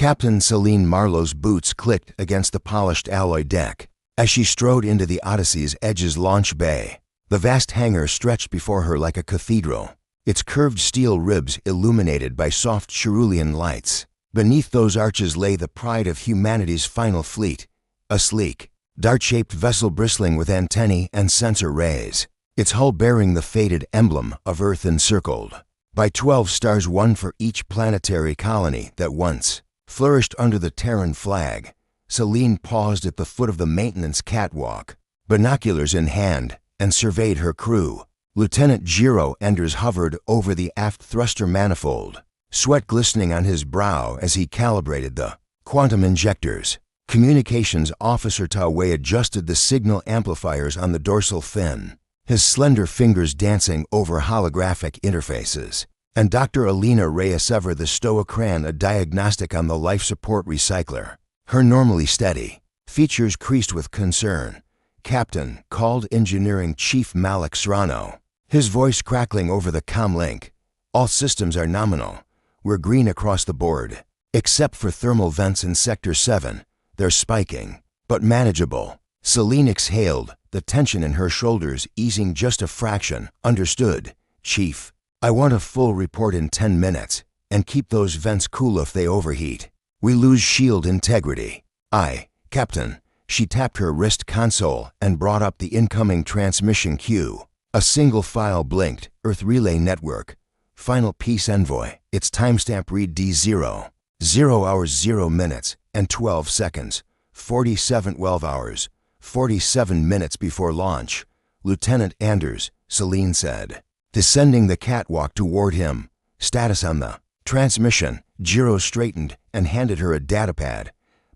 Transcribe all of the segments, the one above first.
Captain Celine Marlowe's boots clicked against the polished alloy deck as she strode into the Odyssey's Edge's launch bay. The vast hangar stretched before her like a cathedral, its curved steel ribs illuminated by soft cerulean lights. Beneath those arches lay the pride of humanity's final fleet, a sleek, dart-shaped vessel bristling with antennae and sensor rays, its hull bearing the faded emblem of Earth encircled by 12 stars, one for each planetary colony that once flourished under the Terran flag. Celine paused at the foot of the maintenance catwalk, binoculars in hand, and surveyed her crew. Lieutenant Jiro Enders hovered over the aft thruster manifold, sweat glistening on his brow as he calibrated the quantum injectors. Communications Officer Tawe adjusted the signal amplifiers on the dorsal fin, his slender fingers dancing over holographic interfaces. And Dr. Alina Reyesever the stoic ran a diagnostic on the life support recycler. Her normally steady features creased with concern. "Captain," called Engineering Chief Malik Serrano, his voice crackling over the comlink. "All systems are nominal. We're green across the board, except for thermal vents in Sector 7. They're spiking, but manageable." Celine exhaled, the tension in her shoulders easing just a fraction. "Understood, Chief. I want a full report in 10 minutes, and keep those vents cool if they overheat. We lose shield integrity." "Aye, Captain." She tapped her wrist console and brought up the incoming transmission queue. A single file blinked. "Earth Relay Network. Final Peace Envoy." Its timestamp read D0. 0 hours 0 minutes and 12 seconds. 12 hours, 47 minutes before launch. "Lieutenant Anders," Celine said, descending the catwalk toward him. "Status on the transmission." Jiro straightened and handed her a datapad.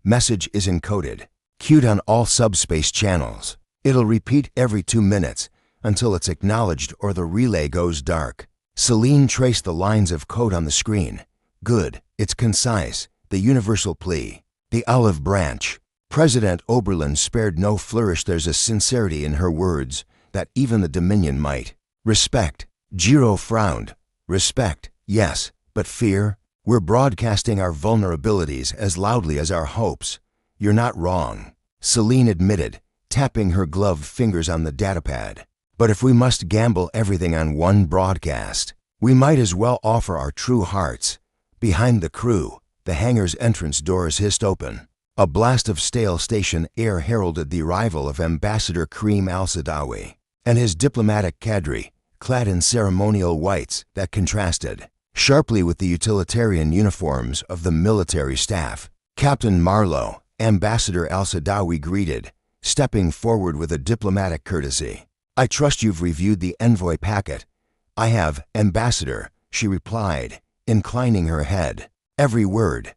"Message is encoded. Queued on all subspace channels. It'll repeat every 2 minutes until it's acknowledged or the relay goes dark." Celine traced the lines of code on the screen. "Good. It's concise. The universal plea. The olive branch." President Oberlin spared no flourish. There's a sincerity in her words that even the Dominion might respect. Jiro frowned. "Respect, yes, but fear? We're broadcasting our vulnerabilities as loudly as our hopes." "You're not wrong," Celine admitted, tapping her gloved fingers on the datapad. "But if we must gamble everything on one broadcast, we might as well offer our true hearts." Behind the crew, the hangar's entrance doors hissed open. A blast of stale station air heralded the arrival of Ambassador Kareem Al-Sadawi and his diplomatic cadre, clad in ceremonial whites that contrasted sharply with the utilitarian uniforms of the military staff. "Captain Marlowe," Ambassador Al-Sadawi greeted, stepping forward with a diplomatic courtesy. "I trust you've reviewed the envoy packet." "I have, Ambassador," she replied, inclining her head. "Every word."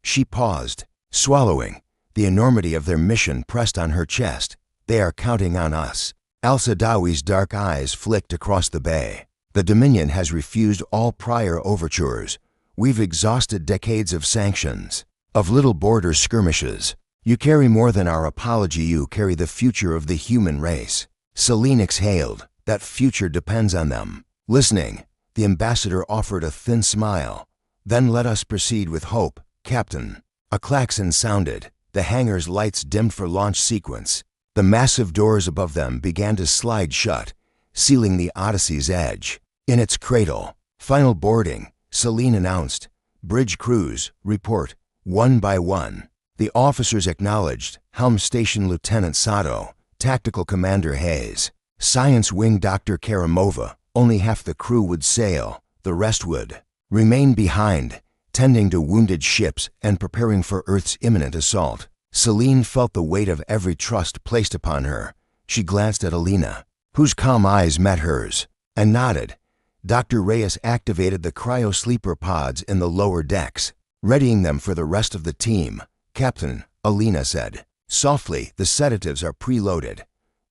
She paused, swallowing. The enormity of their mission pressed on her chest. "They are counting on us." Al-Sadawi's dark eyes flicked across the bay. "The Dominion has refused all prior overtures. We've exhausted decades of sanctions, of little border skirmishes. You carry more than our apology. You carry the future of the human race." Celine exhaled. "That future depends on them." Listening, the ambassador offered a thin smile. "Then let us proceed with hope, Captain." A klaxon sounded. The hangar's lights dimmed for launch sequence. The massive doors above them began to slide shut, sealing the Odyssey's edge. In its cradle, "Final boarding," Celine announced. "Bridge crews, report, one by one." The officers acknowledged. Helm Station Lieutenant Sato, Tactical Commander Hayes, Science Wing Dr. Karamova. Only half the crew would sail, the rest would remain behind, tending to wounded ships and preparing for Earth's imminent assault. Celine felt the weight of every trust placed upon her. She glanced at Alina, whose calm eyes met hers, and nodded. Dr. Reyes activated the cryo-sleeper pods in the lower decks, readying them for the rest of the team. "Captain," Alina said softly, "the sedatives are preloaded.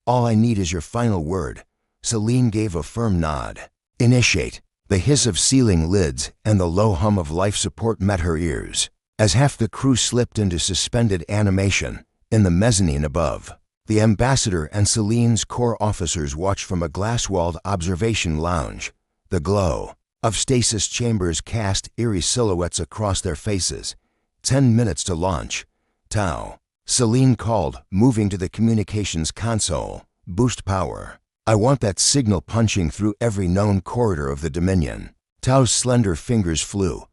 All I need is your final word." Celine gave a firm nod. "Initiate." The hiss of sealing lids and the low hum of life support met her ears as half the crew slipped into suspended animation in the mezzanine above. The ambassador and Celine's corps officers watched from a glass-walled observation lounge. The glow of stasis chambers cast eerie silhouettes across their faces. 10 minutes to launch. Tau. Celine called, moving to the communications console. Boost power. I want that signal punching through every known corridor of the Dominion. Tau's slender fingers flew.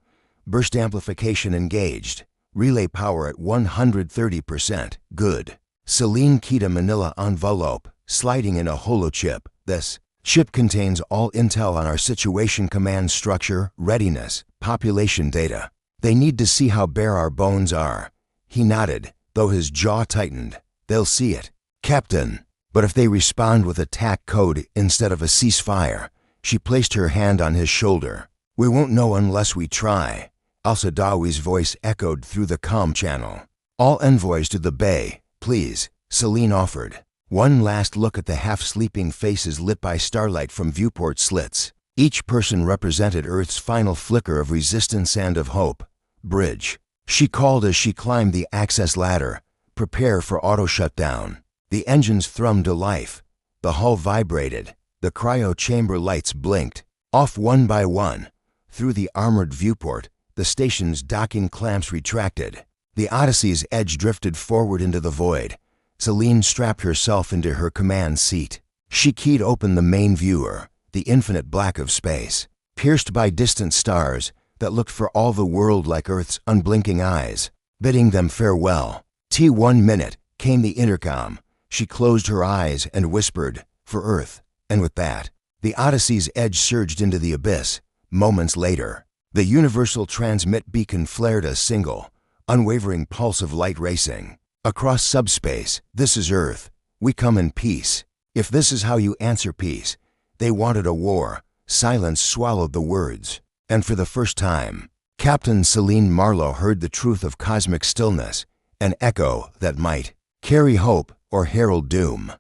Burst amplification engaged. Relay power at 130%. Good. Celine keyed a manila envelope, sliding in a holochip. This chip contains all intel on our situation command structure, readiness, population data. They need to see how bare our bones are. He nodded, though his jaw tightened. They'll see it. Captain. But if they respond with attack code instead of a ceasefire, she placed her hand on his shoulder. We won't know unless we try. Al-Sadawi's voice echoed through the comm channel. All envoys to the bay, please, Celine offered. One last look at the half-sleeping faces lit by starlight from viewport slits. Each person represented Earth's final flicker of resistance and of hope. Bridge. She called as she climbed the access ladder. Prepare for auto shutdown. The engines thrummed to life. The hull vibrated. The cryo chamber lights blinked. Off one by one. Through the armored viewport, the station's docking clamps retracted. The Odyssey's edge drifted forward into the void. Celine strapped herself into her command seat. She keyed open the main viewer, the infinite black of space, pierced by distant stars that looked for all the world like Earth's unblinking eyes, bidding them farewell. T1 minute, came the intercom. She closed her eyes and whispered, for Earth. And with that, the Odyssey's edge surged into the abyss. Moments later, the universal transmit beacon flared a single, unwavering pulse of light racing. Across subspace, this is Earth. We come in peace. If this is how you answer peace, they wanted a war. Silence swallowed the words. And for the first time, Captain Celine Marlowe heard the truth of cosmic stillness, an echo that might carry hope or herald doom.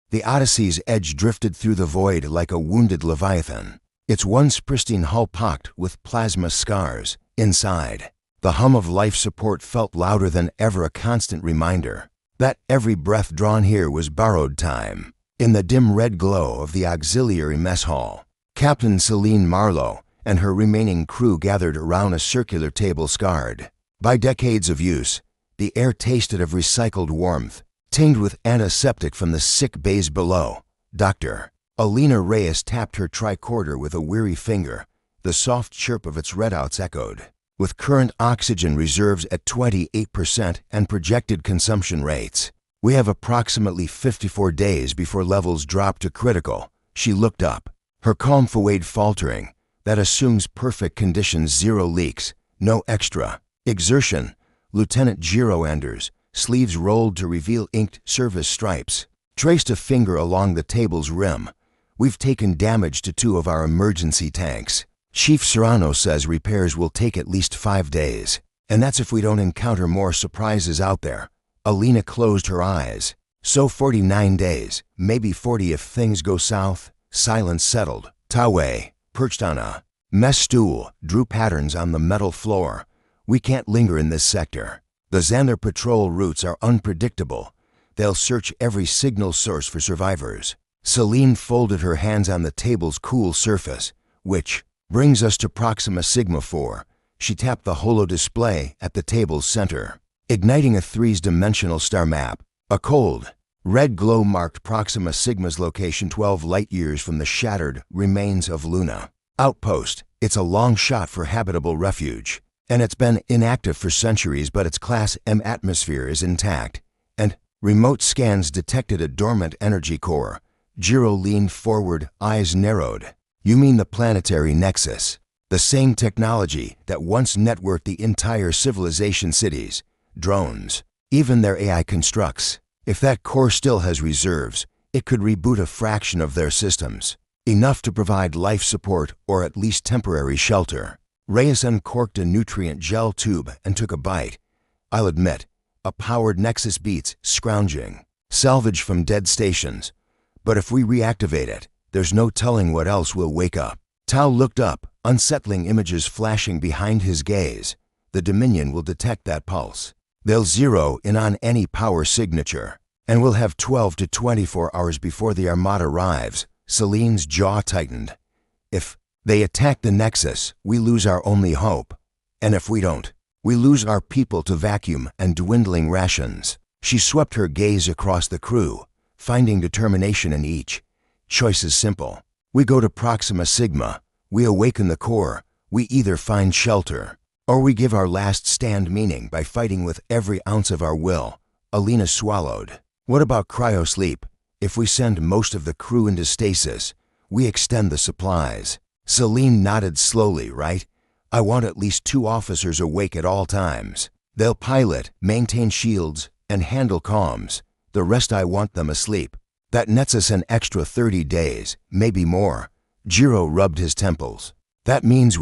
The Odyssey's edge drifted through the void like a wounded leviathan, its once pristine hull pocked with plasma scars. Inside, the hum of life support felt louder than ever, a constant reminder that every breath drawn here was borrowed time. In the dim red glow of the auxiliary mess hall, Captain Celine Marlowe and her remaining crew gathered around a circular table scarred by decades of use. The air tasted of recycled warmth, tinged with antiseptic from the sick bays below. Dr. Alina Reyes tapped her tricorder with a weary finger. The soft chirp of its readouts echoed. With current oxygen reserves at 28% and projected consumption rates, we have approximately 54 days before levels drop to critical. She looked up, her calm fade faltering. That assumes perfect conditions, zero leaks, no extra exertion. Lieutenant Giro Enders, sleeves rolled to reveal inked service stripes, traced a finger along the table's rim. We've taken damage to 2 of our emergency tanks. Chief Serrano says repairs will take at least 5 days, and that's if we don't encounter more surprises out there. Alina closed her eyes. So 49 days, maybe 40 if things go south. Silence settled. Tawe, perched on a mess stool, drew patterns on the metal floor. We can't linger in this sector. The Xander patrol routes are unpredictable. They'll search every signal source for survivors. Celine folded her hands on the table's cool surface, which brings us to Proxima Sigma 4. She tapped the holo display at the table's center, igniting a 3-dimensional star map. A cold, red glow marked Proxima Sigma's location 12 light-years from the shattered remains of Luna. Outpost. It's a long shot for habitable refuge, and it's been inactive for centuries, but its Class M atmosphere is intact, and remote scans detected a dormant energy core. Giro leaned forward, eyes narrowed. You mean the planetary nexus? The same technology that once networked the entire civilization cities, drones, even their AI constructs. If that core still has reserves, it could reboot a fraction of their systems, enough to provide life support or at least temporary shelter. Reyes uncorked a nutrient gel tube and took a bite. I'll admit, a powered nexus beats scrounging, salvage from dead stations. But if we reactivate it, there's no telling what else will wake up. Tau looked up, unsettling images flashing behind his gaze. The Dominion will detect that pulse. They'll zero in on any power signature, and we'll have 12 to 24 hours before the Armada arrives. Celine's jaw tightened. If they attack the Nexus, we lose our only hope. And if we don't, We lose our people to vacuum and dwindling rations. She swept her gaze across the crew, finding determination in each. Choice is simple. We go to Proxima Sigma. We awaken the core. We either find shelter, or we give our last stand meaning by fighting with every ounce of our will. Alina swallowed. What about cryosleep? If we send most of the crew into stasis, we extend the supplies. Celine nodded slowly, right? I want at least 2 officers awake at all times. They'll pilot, maintain shields, and handle comms. The rest I want them asleep. That nets us an extra 30 days, maybe more. Jiro rubbed his temples. That means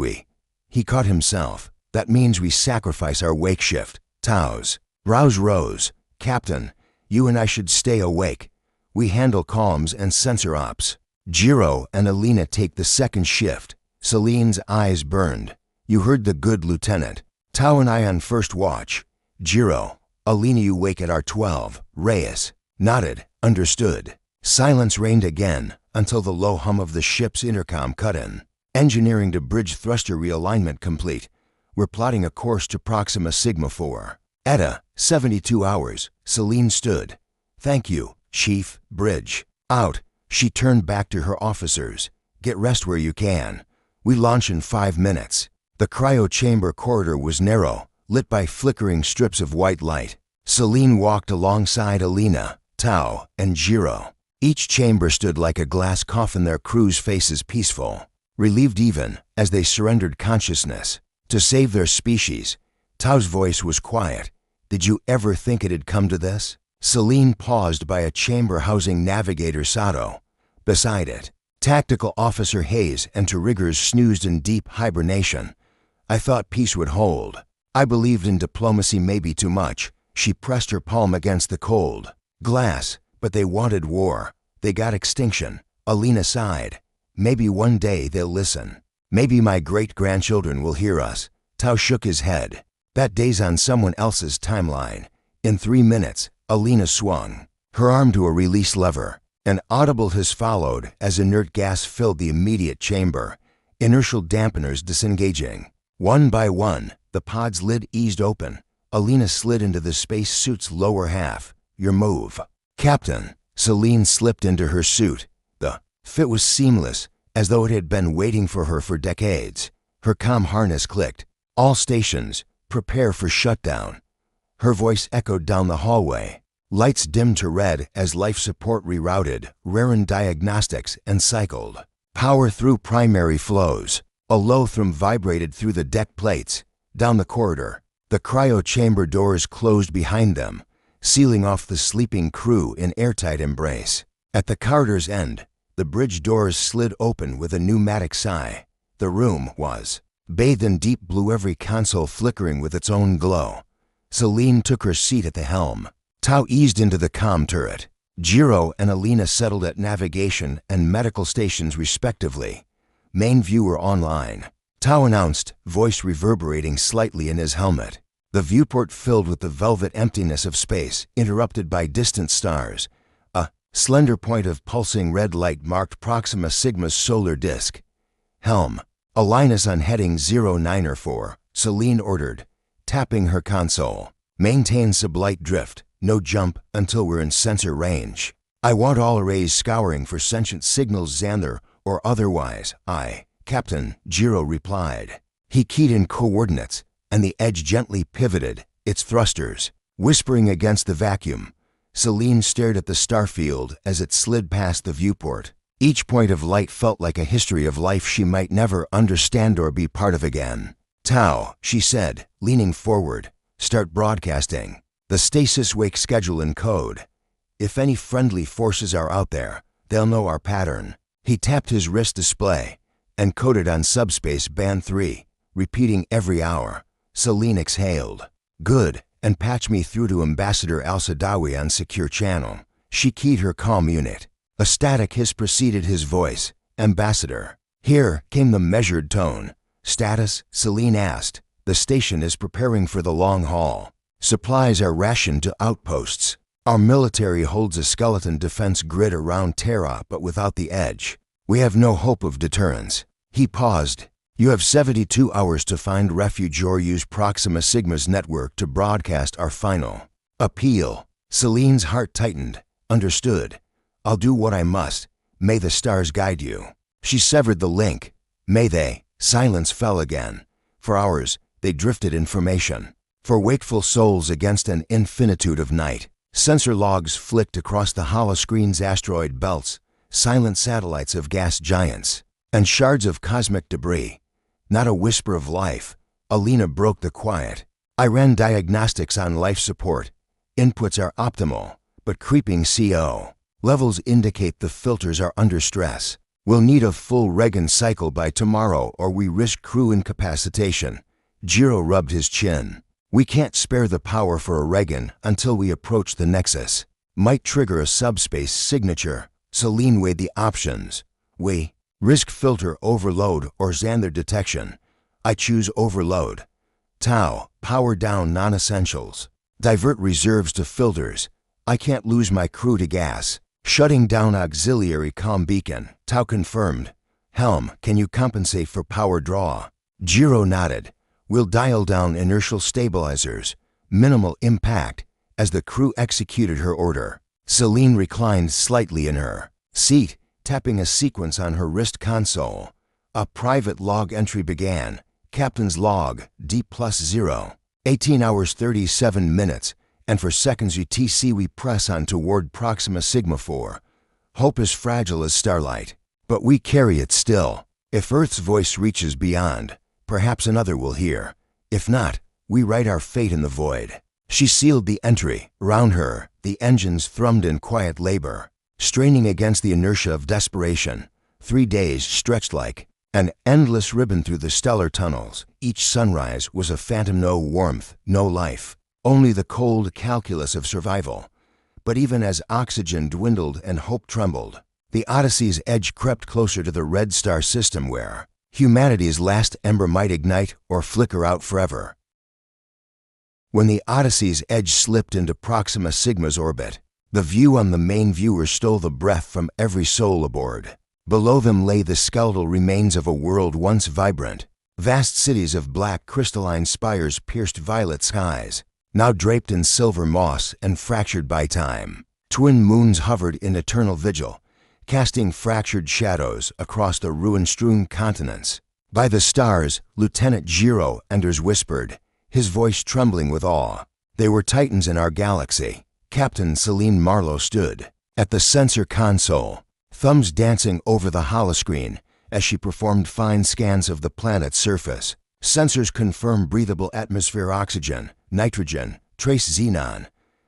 He caught himself. That means we sacrifice our wake shift. Tao's brows rose. Captain, you and I should stay awake. We handle comms and sensor ops. Jiro and Alina take the second shift. Celine's eyes burned. You heard the good lieutenant. Tao and I on first watch. Jiro, Alina, you wake at our 12. Reyes nodded. Understood. Silence reigned again until the low hum of the ship's intercom cut in. Engineering to bridge thruster realignment complete. We're plotting a course to Proxima Sigma 4. ETA, 72 hours. Celine stood. Thank you, Chief. Bridge. Out. She turned back to her officers. Get rest where you can. We launch in 5 minutes. The cryo chamber corridor was narrow, lit by flickering strips of white light. Celine walked alongside Alina, Tao, and Jiro. Each chamber stood like a glass coffin, their crew's faces peaceful, relieved even as they surrendered consciousness to save their species. Tao's voice was quiet. Did you ever think it'd come to this? Celine paused by a chamber housing Navigator Sato. Beside it, Tactical Officer Hayes and Terriggers snoozed in deep hibernation. I thought peace would hold. I believed in diplomacy, maybe too much. She pressed her palm against the cold glass, but they wanted war. They got extinction. Alina sighed. Maybe one day they'll listen. Maybe my great-grandchildren will hear us. Tao shook his head. That day's on someone else's timeline. In 3 minutes, Alina swung her arm to a release lever. An audible hiss followed as inert gas filled the immediate chamber, inertial dampeners disengaging. One by one, the pod's lid eased open. Alina slid into the spacesuit's lower half. Your move. Captain. Celine slipped into her suit. The fit was seamless, as though it had been waiting for her for decades. Her comm harness clicked. All stations, prepare for shutdown. Her voice echoed down the hallway. Lights dimmed to red as life support rerouted, Raren diagnostics, and cycled. Power through primary flows. A low thrum vibrated through the deck plates. Down the corridor, the cryo chamber doors closed behind them, sealing off the sleeping crew in airtight embrace. At the corridor's end, the bridge doors slid open with a pneumatic sigh. The room was bathed in deep blue, every console flickering with its own glow. Celine took her seat at the helm. Tao eased into the comm turret. Jiro and Alina settled at navigation and medical stations respectively. Main viewer online. Tao announced, voice reverberating slightly in his helmet. The viewport filled with the velvet emptiness of space, interrupted by distant stars. A slender point of pulsing red light marked Proxima Sigma's solar disk. Helm. Alinus on heading 094, Celine ordered, tapping her console. Maintain sublight drift. No jump until we're in sensor range. I want all arrays scouring for sentient signals, Xanther or otherwise. Aye, Captain, Jiro replied. He keyed in coordinates, and the edge gently pivoted, its thrusters whispering against the vacuum. Celine stared at the starfield as it slid past the viewport. Each point of light felt like a history of life she might never understand or be part of again. Tao, she said, leaning forward, start broadcasting. The stasis wake schedule in code. If any friendly forces are out there, they'll know our pattern. He tapped his wrist display, encoded on subspace band 3, repeating every hour. Celine exhaled. Good, and patch me through to Ambassador Al-Sadawi on secure channel. She keyed her comm unit. A static hiss preceded his voice. Ambassador. Here came the measured tone. Status, Celine asked. The station is preparing for the long haul. Supplies are rationed to outposts. Our military holds a skeleton defense grid around Terra, but without the edge. We have no hope of deterrence. He paused. You have 72 hours to find refuge or use Proxima Sigma's network to broadcast our final appeal. Celine's heart tightened. Understood. I'll do what I must. May the stars guide you. She severed the link. May they. Silence fell again. For hours, they drifted information. For wakeful souls against an infinitude of night. Sensor logs flicked across the holoscreen's asteroid belts, silent satellites of gas giants, and shards of cosmic debris. Not a whisper of life. Alina broke the quiet. I ran diagnostics on life support. Inputs are optimal, but creeping CO levels indicate the filters are under stress. We'll need a full Reagan cycle by tomorrow or we risk crew incapacitation. Jiro rubbed his chin. We can't spare the power for a Reagan until we approach the Nexus. Might trigger a subspace signature. Celine weighed the options. We risk filter overload or Xander detection. I choose overload. Tau, power down non-essentials. Divert reserves to filters. I can't lose my crew to gas. Shutting down auxiliary comm beacon. Tau confirmed. Helm, can you compensate for power draw? Jiro nodded. We'll dial down inertial stabilizers. Minimal impact. As the crew executed her order, Celine reclined slightly in her seat, tapping a sequence on her wrist console. A private log entry began. Captain's log, D+0. 18 hours 37 minutes. And for seconds UTC we press on toward Proxima Sigma 4. Hope is fragile as starlight, but we carry it still. If Earth's voice reaches beyond, perhaps another will hear. If not, we write our fate in the void. She sealed the entry. Round her, the engines thrummed in quiet labor, straining against the inertia of desperation. 3 days stretched like an endless ribbon through the stellar tunnels. Each sunrise was a phantom, no warmth, no life. Only the cold calculus of survival. But even as oxygen dwindled and hope trembled, the Odyssey's edge crept closer to the red star system where humanity's last ember might ignite or flicker out forever. When the Odyssey's edge slipped into Proxima Sigma's orbit, the view on the main viewer stole the breath from every soul aboard. Below them lay the skeletal remains of a world once vibrant. Vast cities of black crystalline spires pierced violet skies, now draped in silver moss and fractured by time. Twin moons hovered in eternal vigil, casting fractured shadows across the ruin-strewn continents. By the stars, Lieutenant Jiro Enders whispered, his voice trembling with awe. They were titans in our galaxy. Captain Celine Marlowe stood at the sensor console, thumbs dancing over the holoscreen as she performed fine scans of the planet's surface. Sensors confirm breathable atmosphere, oxygen, nitrogen, trace xenon.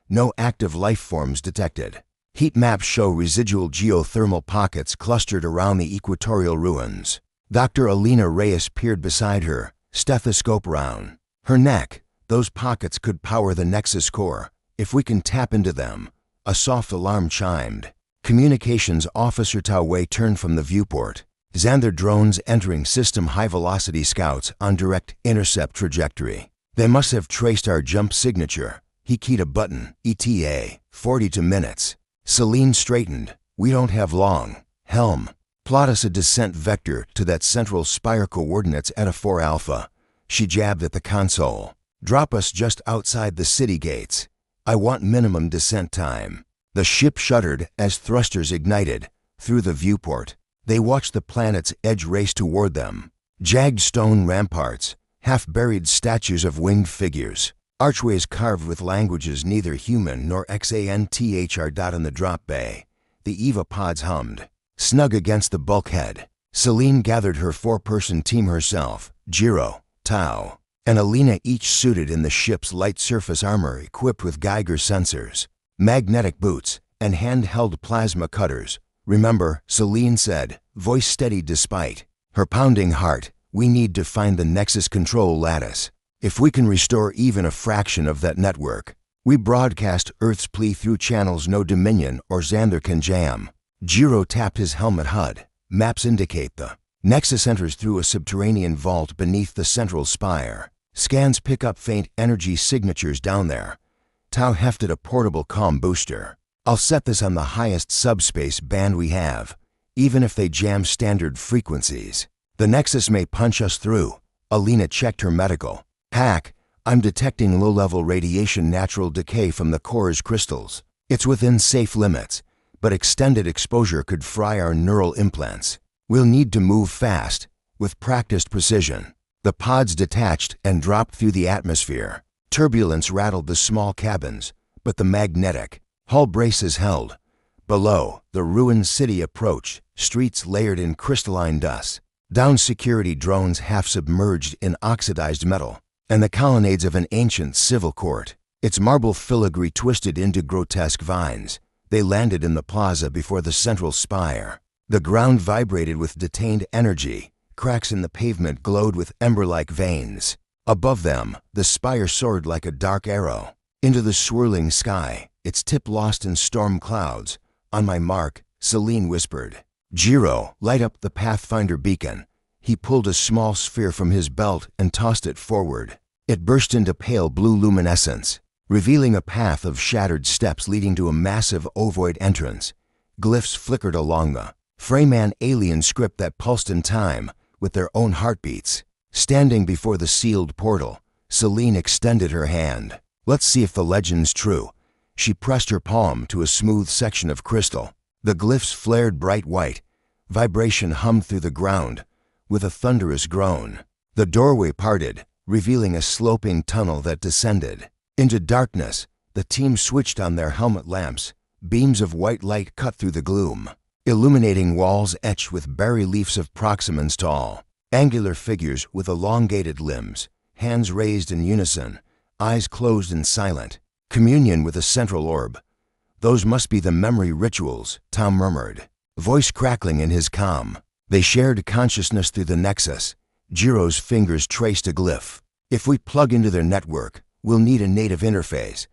No active life forms detected. Heat maps show residual geothermal pockets clustered around the equatorial ruins. Dr. Alina Reyes peered beside her, stethoscope round her neck. Those pockets could power the Nexus core. If we can tap into them. A soft alarm chimed. Communications Officer Tao Wei turned from the viewport. Xander drones entering system, high-velocity scouts on direct intercept trajectory. They must have traced our jump signature. He keyed a button. ETA, 42 minutes. Celine straightened. We don't have long. Helm, plot us a descent vector to that central spire, coordinates Eta 4 Alpha. She jabbed at the console. Drop us just outside the city gates. I want minimum descent time. The ship shuddered as thrusters ignited. Through the viewport, they watched the planet's edge race toward them. Jagged stone ramparts, half-buried statues of winged figures, archways carved with languages neither human nor XANTHR. In the drop bay, the EVA pods hummed. Snug against the bulkhead, Celine gathered her 4-person team herself, Jiro, Tao, and Alina, each suited in the ship's light surface armor equipped with Geiger sensors, magnetic boots, and handheld plasma cutters. Remember, Celine said, voice steady despite her pounding heart, we need to find the Nexus control lattice. If we can restore even a fraction of that network, we broadcast Earth's plea through channels no Dominion or Xander can jam. Jiro tapped his helmet HUD. Maps indicate the Nexus enters through a subterranean vault beneath the central spire. Scans pick up faint energy signatures down there. Tao hefted a portable comm booster. I'll set this on the highest subspace band we have, even if they jam standard frequencies. The Nexus may punch us through. Alina checked her medical. Hack, I'm detecting low-level radiation natural decay from the core's crystals. It's within safe limits, but extended exposure could fry our neural implants. We'll need to move fast, with practiced precision. The pods detached and dropped through the atmosphere. Turbulence rattled the small cabins, but the magnetic hull braces held. Below, the ruined city approached, streets layered in crystalline dust, down security drones half-submerged in oxidized metal, and the colonnades of an ancient civil court. Its marble filigree twisted into grotesque vines. They landed in the plaza before the central spire. The ground vibrated with detained energy. Cracks in the pavement glowed with ember-like veins. Above them, the spire soared like a dark arrow into the swirling sky, its tip lost in storm clouds. On my mark, Celine whispered. Jiro, light up the Pathfinder beacon. He pulled a small sphere from his belt and tossed it forward. It burst into pale blue luminescence, revealing a path of shattered steps leading to a massive ovoid entrance. Glyphs flickered along the Freyman alien script that pulsed in time with their own heartbeats. Standing before the sealed portal, Celine extended her hand. Let's see if the legend's true. She pressed her palm to a smooth section of crystal. The glyphs flared bright white. Vibration hummed through the ground with a thunderous groan. The doorway parted, revealing a sloping tunnel that descended into darkness. The team switched on their helmet lamps. Beams of white light cut through the gloom, illuminating walls etched with bas-reliefs of Proximans tall. Angular figures with elongated limbs, hands raised in unison, eyes closed and silent. Communion with a central orb. Those must be the memory rituals, Tom murmured, voice crackling in his calm. They shared consciousness through the Nexus. Jiro's fingers traced a glyph. If we plug into their network, we'll need a native interface.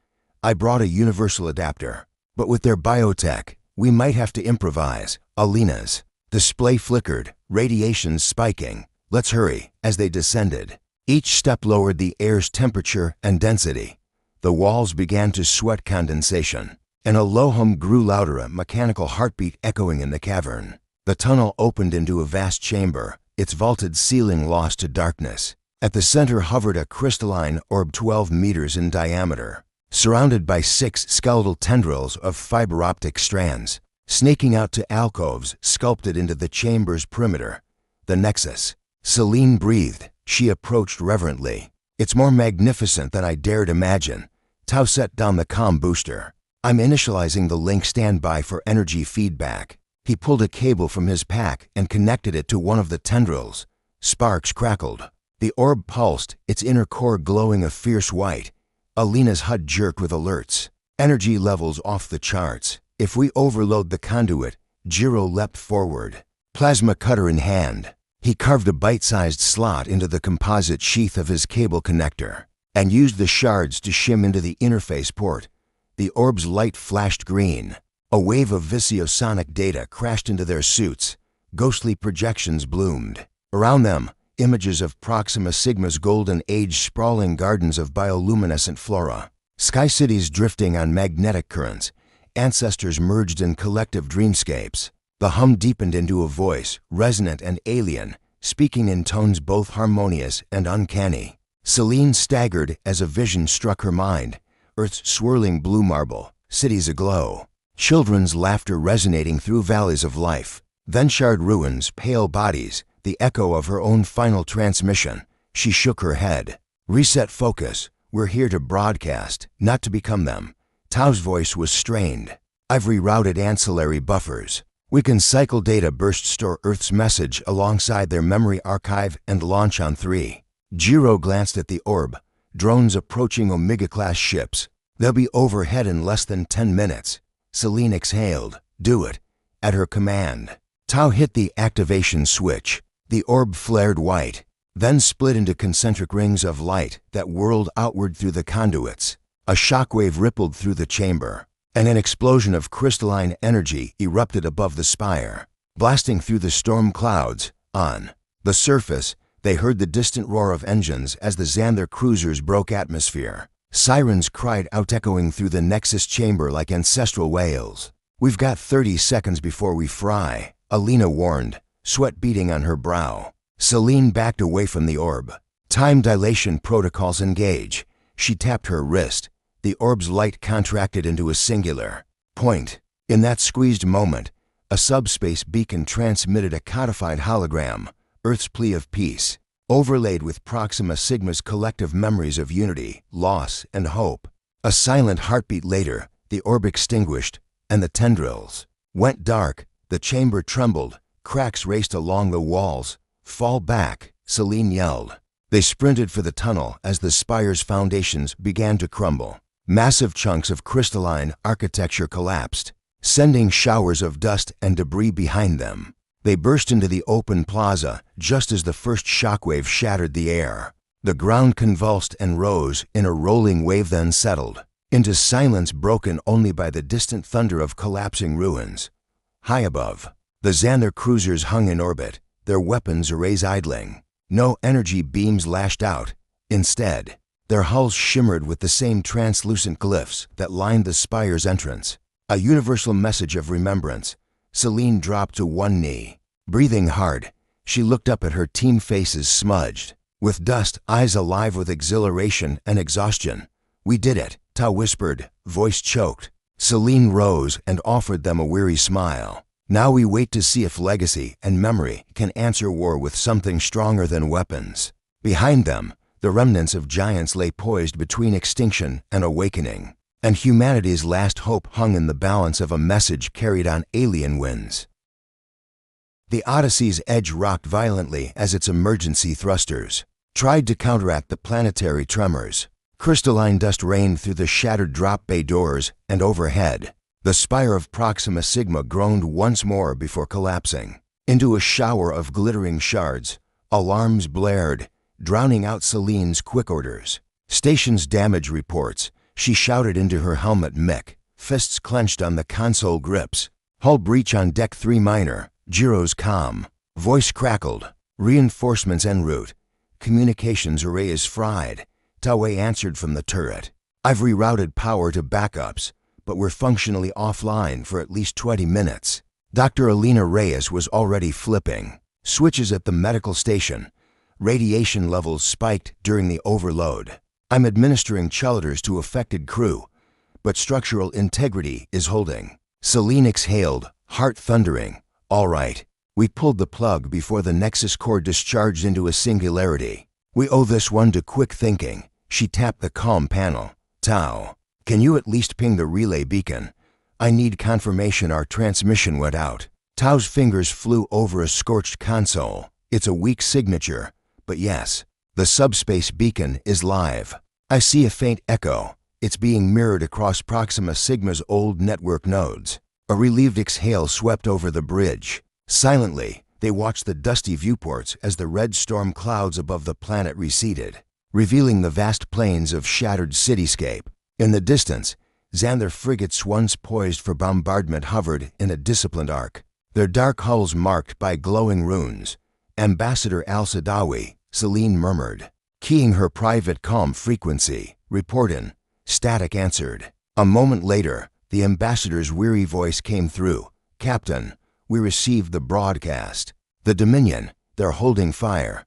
I brought a universal adapter. But with their biotech, we might have to improvise. Alina's display flickered, radiation spiking. Let's hurry. As they descended, each step lowered the air's temperature and density. The walls began to sweat condensation, and a low hum grew louder, a mechanical heartbeat echoing in the cavern. The tunnel opened into a vast chamber, its vaulted ceiling lost to darkness. At the center hovered a crystalline orb 12 meters in diameter, surrounded by 6 skeletal tendrils of fiber optic strands, snaking out to alcoves sculpted into the chamber's perimeter. The Nexus. Celine breathed. She approached reverently. It's more magnificent than I dared imagine. Tao set down the comm booster. I'm initializing the link. Standby for energy feedback. He pulled a cable from his pack and connected it to one of the tendrils. Sparks crackled. The orb pulsed, its inner core glowing a fierce white. Alina's HUD jerked with alerts. Energy levels off the charts. If we overload the conduit, Jiro leapt forward, plasma cutter in hand. He carved a bite-sized slot into the composite sheath of his cable connector and used the shards to shim into the interface port. The orb's light flashed green. A wave of visiosonic data crashed into their suits. Ghostly projections bloomed. Around them, images of Proxima Sigma's golden age sprawling gardens of bioluminescent flora. Sky cities drifting on magnetic currents. Ancestors merged in collective dreamscapes. The hum deepened into a voice, resonant and alien, speaking in tones both harmonious and uncanny. Celine staggered as a vision struck her mind. Earth's swirling blue marble, cities aglow. Children's laughter resonating through valleys of life. Then charred ruins, pale bodies, the echo of her own final transmission. She shook her head. Reset focus. We're here to broadcast, not to become them. Tao's voice was strained. I've rerouted ancillary buffers. We can cycle data burst, store Earth's message alongside their memory archive and launch on 3. Jiro glanced at the orb. Drones approaching Omega-class ships. They'll be overhead in less than 10 minutes. Celine exhaled. Do it. At her command. Tao hit the activation switch. The orb flared white, then split into concentric rings of light that whirled outward through the conduits. A shockwave rippled through the chamber, and an explosion of crystalline energy erupted above the spire, blasting through the storm clouds. On the surface, they heard the distant roar of engines as the Xanther cruisers broke atmosphere. Sirens cried out, echoing through the Nexus chamber like ancestral wails. We've got 30 seconds before we fry, Alina warned, sweat beading on her brow. Celine backed away from the orb. Time dilation protocols engage. She tapped her wrist. The orb's light contracted into a singular point. In that squeezed moment, a subspace beacon transmitted a codified hologram, Earth's plea of peace, overlaid with Proxima Sigma's collective memories of unity, loss, and hope. A silent heartbeat later, the orb extinguished, and the tendrils went dark. The chamber trembled. Cracks raced along the walls. "Fall back," Celine yelled. They sprinted for the tunnel as the spire's foundations began to crumble. Massive chunks of crystalline architecture collapsed, sending showers of dust and debris behind them. They burst into the open plaza just as the first shockwave shattered the air. The ground convulsed and rose in a rolling wave, then settled into silence broken only by the distant thunder of collapsing ruins. High above, the Xanther cruisers hung in orbit, their weapons arrays idling. No energy beams lashed out. Instead, their hulls shimmered with the same translucent glyphs that lined the spire's entrance. A universal message of remembrance. Celine dropped to one knee. Breathing hard, she looked up at her team faces smudged with dust, eyes alive with exhilaration and exhaustion. "We did it," Tao whispered, voice choked. Celine rose and offered them a weary smile. "Now we wait to see if legacy and memory can answer war with something stronger than weapons." Behind them, the remnants of giants lay poised between extinction and awakening, and humanity's last hope hung in the balance of a message carried on alien winds. The Odyssey's edge rocked violently as its emergency thrusters tried to counteract the planetary tremors. Crystalline dust rained through the shattered drop bay doors, and overhead, the spire of Proxima Sigma groaned once more before collapsing into a shower of glittering shards. Alarms blared, drowning out Celine's quick orders. "Station's damage reports," she shouted into her helmet mic, fists clenched on the console grips. "Hull breach on Deck 3 Minor," Jiro's comm voice crackled. "Reinforcements en route. Communications array is fried," Taowei answered from the turret. "I've rerouted power to backups, but we're functionally offline for at least 20 minutes. Dr. Alina Reyes was already flipping switches at the medical station. Radiation levels spiked during the overload. I'm administering chelators to affected crew, but structural integrity is holding." Celine exhaled, heart thundering. "All right, we pulled the plug before the Nexus core discharged into a singularity. We owe this one to quick thinking." She tapped the comm panel. "Tao, can you at least ping the relay beacon? I need confirmation our transmission went out." Tao's fingers flew over a scorched console. "It's a weak signature, but yes, the subspace beacon is live. I see a faint echo. It's being mirrored across Proxima Sigma's old network nodes." A relieved exhale swept over the bridge. Silently, they watched the dusty viewports as the red storm clouds above the planet receded, revealing the vast plains of shattered cityscape. In the distance, Xanther frigates once poised for bombardment hovered in a disciplined arc, their dark hulls marked by glowing runes. "Ambassador Al-Sadawi," Celine murmured, keying her private comm frequency. "Reportin'." Static answered. A moment later, the ambassador's weary voice came through. "Captain, we received the broadcast. The Dominion, they're holding fire.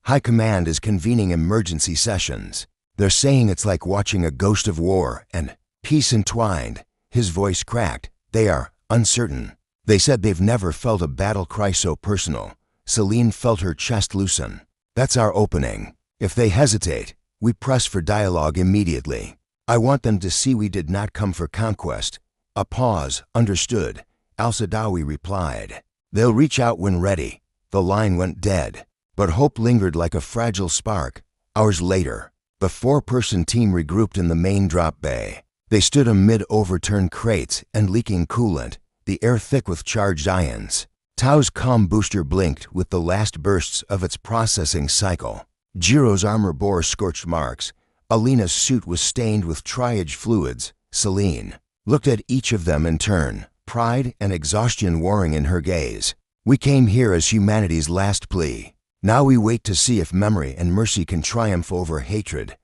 High Command is convening emergency sessions. They're saying it's like watching a ghost of war and peace entwined." His voice cracked. "They are uncertain. They said they've never felt a battle cry so personal." Celine felt her chest loosen. "That's our opening. If they hesitate, we press for dialogue immediately. I want them to see we did not come for conquest." A pause. "Understood," Al-Sadawi replied. "They'll reach out when ready." The line went dead, but hope lingered like a fragile spark. Hours later, the 4-person team regrouped in the main drop bay. They stood amid overturned crates and leaking coolant, the air thick with charged ions. Tao's comm booster blinked with the last bursts of its processing cycle. Jiro's armor bore scorched marks. Alina's suit was stained with triage fluids. Celine looked at each of them in turn, pride and exhaustion warring in her gaze. "We came here as humanity's last plea. Now we wait to see if memory and mercy can triumph over hatred."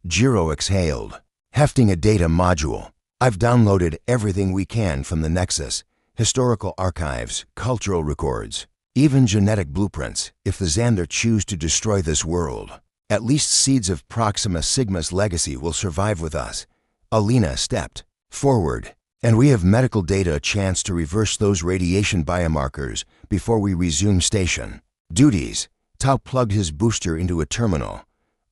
Jiro exhaled, hefting a data module. "I've downloaded everything we can from the Nexus, historical archives, cultural records. Even genetic blueprints, if the Xandar choose to destroy this world. At least seeds of Proxima Sigma's legacy will survive with us. Alina stepped forward. And we have medical data a chance to reverse those radiation biomarkers before we resume station duties. Tao plugged his booster into a terminal.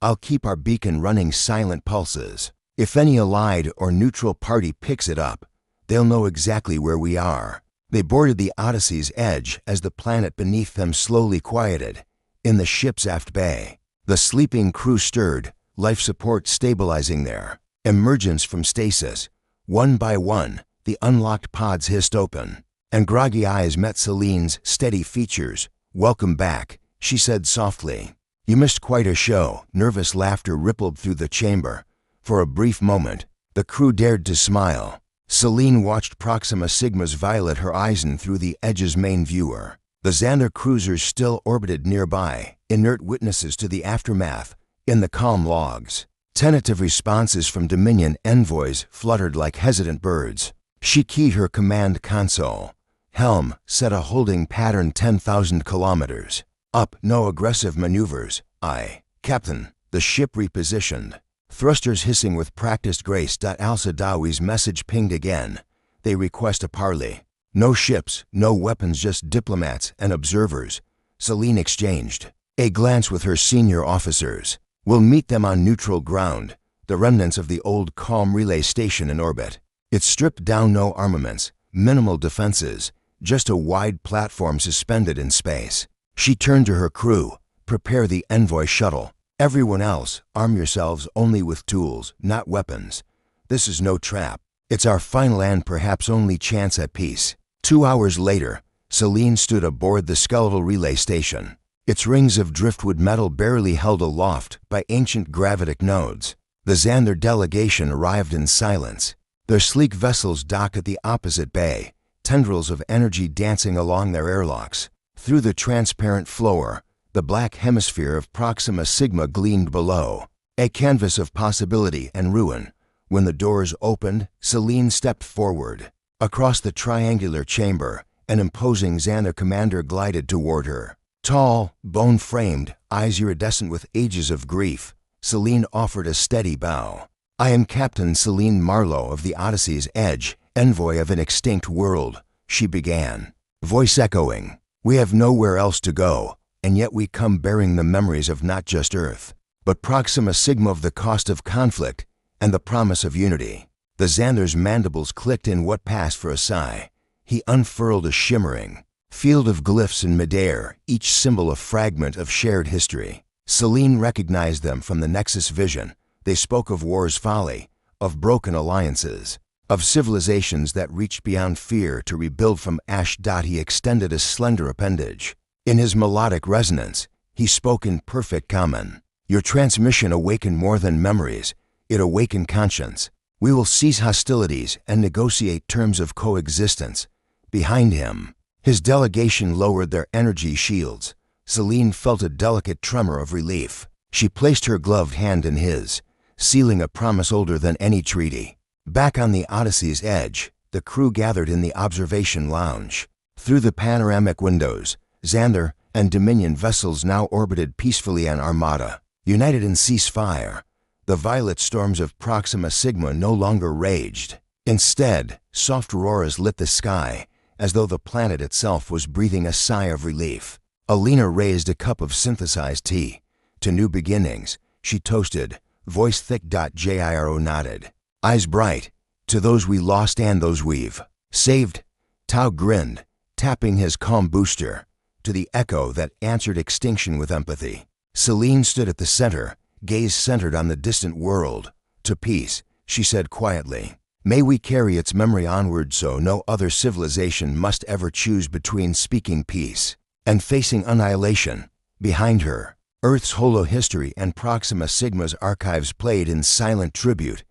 I'll keep our beacon running silent pulses. If any allied or neutral party picks it up, they'll know exactly where we are. They boarded the Odyssey's edge as the planet beneath them slowly quieted. In the ship's aft bay, the sleeping crew stirred, life support stabilizing their emergence from stasis. One by one, the unlocked pods hissed open, and groggy eyes met Celine's steady features. "Welcome back," she said softly. "You missed quite a show." Nervous laughter rippled through the chamber. For a brief moment, the crew dared to smile. Celine watched Proxima Sigma's violet horizon through the Edge's main viewer. The Xandar cruisers still orbited nearby, inert witnesses to the aftermath. In the calm logs, tentative responses from Dominion envoys fluttered like hesitant birds. She keyed her command console. Helm set a holding pattern 10,000 kilometers. Up, no aggressive maneuvers. Aye, Captain. The ship repositioned. Thrusters hissing with practiced grace. Al-Sadawi's message pinged again. They request a parley. No ships, no weapons, just diplomats and observers. Celine exchanged a glance with her senior officers. We'll meet them on neutral ground, the remnants of the old calm relay station in orbit. It's stripped down, no armaments, minimal defenses, just a wide platform suspended in space. She turned to her crew. Prepare the envoy shuttle. Everyone else, arm yourselves only with tools, not weapons. This is no trap. It's our final and perhaps only chance at peace. 2 hours later, Celine stood aboard the skeletal relay station. Its rings of driftwood metal barely held aloft by ancient gravitic nodes. The Xandar delegation arrived in silence. Their sleek vessels docked at the opposite bay, tendrils of energy dancing along their airlocks. Through the transparent floor, the black hemisphere of Proxima Sigma gleamed below, a canvas of possibility and ruin. When the doors opened, Celine stepped forward. Across the triangular chamber, an imposing Xandar commander glided toward her. Tall, bone-framed, eyes iridescent with ages of grief, Celine offered a steady bow. "I am Captain Celine Marlowe of the Odyssey's Edge, envoy of an extinct world," she began, voice echoing. "We have nowhere else to go, and yet we come bearing the memories of not just Earth, but Proxima Sigma, of the cost of conflict and the promise of unity." The Xandar's mandibles clicked in what passed for a sigh. He unfurled a shimmering field of glyphs in midair, each symbol a fragment of shared history. Celine recognized them from the Nexus vision. They spoke of war's folly, of broken alliances, of civilizations that reached beyond fear to rebuild from ash. He extended a slender appendage. In his melodic resonance, he spoke in perfect common. "Your transmission awakened more than memories. It awakened conscience. We will cease hostilities and negotiate terms of coexistence." Behind him, his delegation lowered their energy shields. Celine felt a delicate tremor of relief. She placed her gloved hand in his, sealing a promise older than any treaty. Back on the Odyssey's edge, the crew gathered in the observation lounge. Through the panoramic windows, Xandar and Dominion vessels now orbited peacefully on Armada, united in ceasefire. The violet storms of Proxima Sigma no longer raged. Instead, soft auroras lit the sky, as though the planet itself was breathing a sigh of relief. Alina raised a cup of synthesized tea. "To new beginnings," she toasted, voice thick. Jiro nodded, eyes bright. "To those we lost and those we've saved." Tao grinned, tapping his calm booster. To the echo that answered Extinction with empathy. Celine stood at the center, gaze centered on the distant world. "To peace," she said quietly. "May we carry its memory onward so no other civilization must ever choose between speaking peace and facing annihilation." Behind her, Earth's holo history and Proxima Sigma's archives played in silent tribute,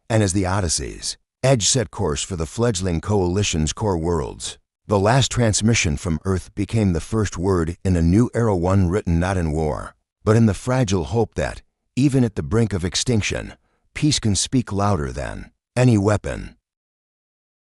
and as the Odyssey's Edge set course for the fledgling coalition's core worlds, the last transmission from Earth became the first word in a new era, one written not in war, but in the fragile hope that, even at the brink of extinction, peace can speak louder than any weapon.